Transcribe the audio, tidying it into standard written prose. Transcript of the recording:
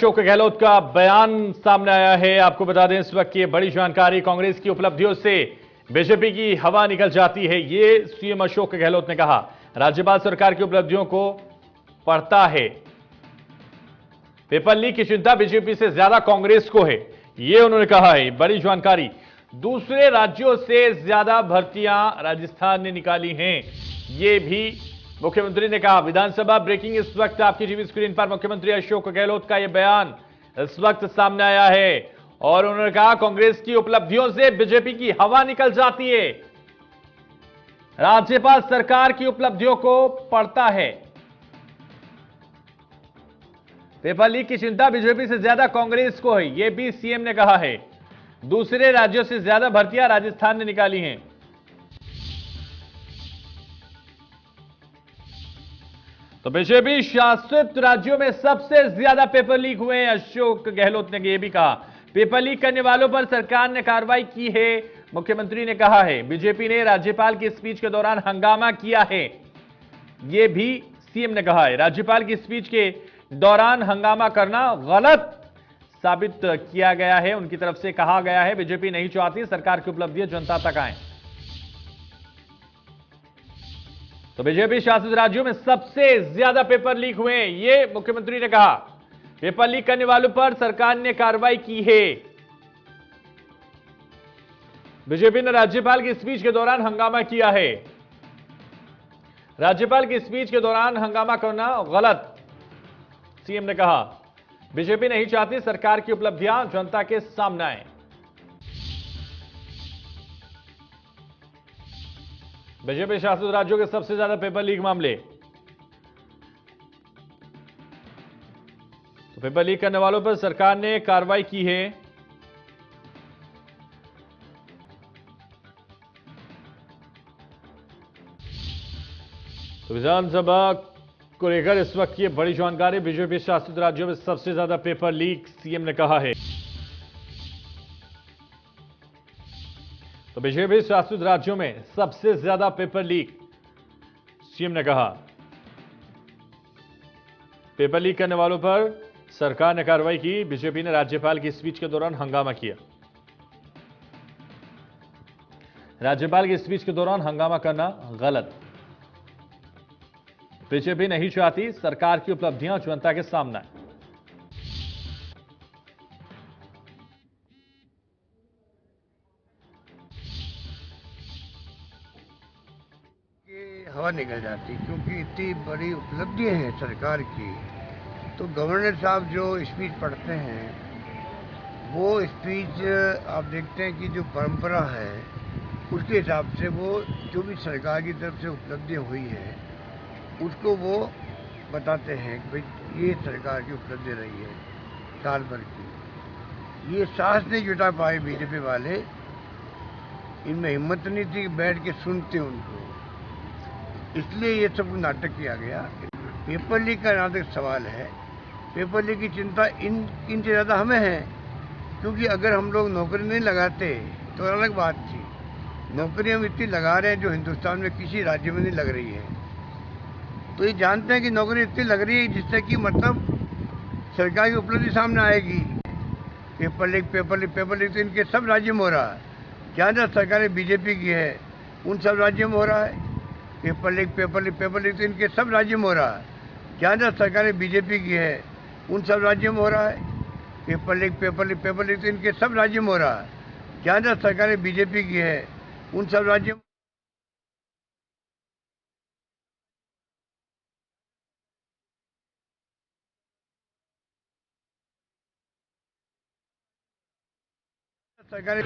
अशोक गहलोत का बयान सामने आया है। आपको बता दें इस वक्त की बड़ी जानकारी, कांग्रेस की उपलब्धियों से बीजेपी की हवा निकल जाती है, ये सीएम अशोक गहलोत ने कहा। राज्यपाल सरकार की उपलब्धियों को पढ़ता है, पेपर लीक की चिंता बीजेपी से ज्यादा कांग्रेस को है, ये उन्होंने कहा है। बड़ी जानकारी, दूसरे राज्यों से ज्यादा भर्तियां राजस्थान ने निकाली हैं, ये भी मुख्यमंत्री ने कहा। विधानसभा ब्रेकिंग इस वक्त आपकी टीवी स्क्रीन पर मुख्यमंत्री अशोक गहलोत का यह बयान इस वक्त सामने आया है और उन्होंने कहा कांग्रेस की उपलब्धियों से बीजेपी की हवा निकल जाती है, राज्यपाल सरकार की उपलब्धियों को पढ़ता है, पेपर लीक की चिंता बीजेपी से ज्यादा कांग्रेस को है, यह भी सीएम ने कहा है। दूसरे राज्यों से ज्यादा भर्तियां राजस्थान ने निकाली हैं। तो बीजेपी शासित राज्यों में सबसे ज्यादा पेपर लीक हुए हैं, अशोक गहलोत ने यह भी कहा। पेपर लीक करने वालों पर सरकार ने कार्रवाई की है, मुख्यमंत्री ने कहा है। बीजेपी ने राज्यपाल की स्पीच के दौरान हंगामा किया है, यह भी सीएम ने कहा है। राज्यपाल की स्पीच के दौरान हंगामा करना गलत साबित किया गया है, उनकी तरफ से कहा गया है बीजेपी नहीं चाहती सरकार की उपलब्धियां जनता तक आए। तो बीजेपी शासित राज्यों में सबसे ज्यादा पेपर लीक हुए हैं, ये मुख्यमंत्री ने कहा। पेपर लीक करने वालों पर सरकार ने कार्रवाई की है। बीजेपी ने राज्यपाल की स्पीच के दौरान हंगामा किया है। राज्यपाल की स्पीच के दौरान हंगामा करना गलत, सीएम ने कहा। बीजेपी नहीं चाहती सरकार की उपलब्धियां जनता के सामने आए। बीजेपी शासित राज्यों के सबसे ज्यादा पेपर लीक मामले, तो पेपर लीक करने वालों पर सरकार ने कार्रवाई की है। तो विधानसभा को लेकर इस वक्त की बड़ी जानकारी, बीजेपी शासित राज्यों में सबसे ज्यादा पेपर लीक, सीएम ने कहा है। तो बीजेपी शासित राज्यों में सबसे ज्यादा पेपर लीक, सीएम ने कहा। पेपर लीक करने वालों पर सरकार ने कार्रवाई की। बीजेपी ने राज्यपाल की स्पीच के दौरान हंगामा किया। राज्यपाल की स्पीच के दौरान हंगामा करना गलत, बीजेपी नहीं चाहती सरकार की उपलब्धियां जनता के सामने आए। हवा निकल जाती, क्योंकि इतनी बड़ी उपलब्धियां हैं सरकार की। तो गवर्नर साहब जो स्पीच पढ़ते हैं, वो स्पीच आप देखते हैं कि जो परंपरा है उसके हिसाब से वो जो भी सरकार की तरफ से उपलब्धियां हुई हैं उसको वो बताते हैं कि भाई ये सरकार की उपलब्धि रही है साल भर की। ये साहस नहीं जुटा पाए बीजेपी वाले, इनमें हिम्मत नहीं थी कि बैठ के सुनते उनको, इसलिए ये सब नाटक किया गया। पेपर लीक का जहाँ तक सवाल है, पेपर लीक की चिंता इनसे ज़्यादा हमें है, क्योंकि अगर हम लोग नौकरी नहीं लगाते तो अलग बात थी। नौकरी हम इतनी लगा रहे हैं जो हिंदुस्तान में किसी राज्य में नहीं लग रही है। तो ये जानते हैं कि नौकरी इतनी लग रही है जिससे कि मतलब सरकार की उपलब्धि सामने आएगी। पेपर लीक तो इनके सब राज्यों में हो रहा है। जहाँ जहाँ सरकारें बीजेपी की है उन सब राज्यों में हो रहा है। पेपर लीक तो इनके सब राज्यों में हो रहा है। जहाँ जहाँ सरकारें बीजेपी की है उन सब राज्यों में हो रहा है। पेपर लीक तो इनके सब राज्यों में हो रहा है। जहाँ जहाँ सरकारें बीजेपी की है उन सब राज्यों में। सरकारें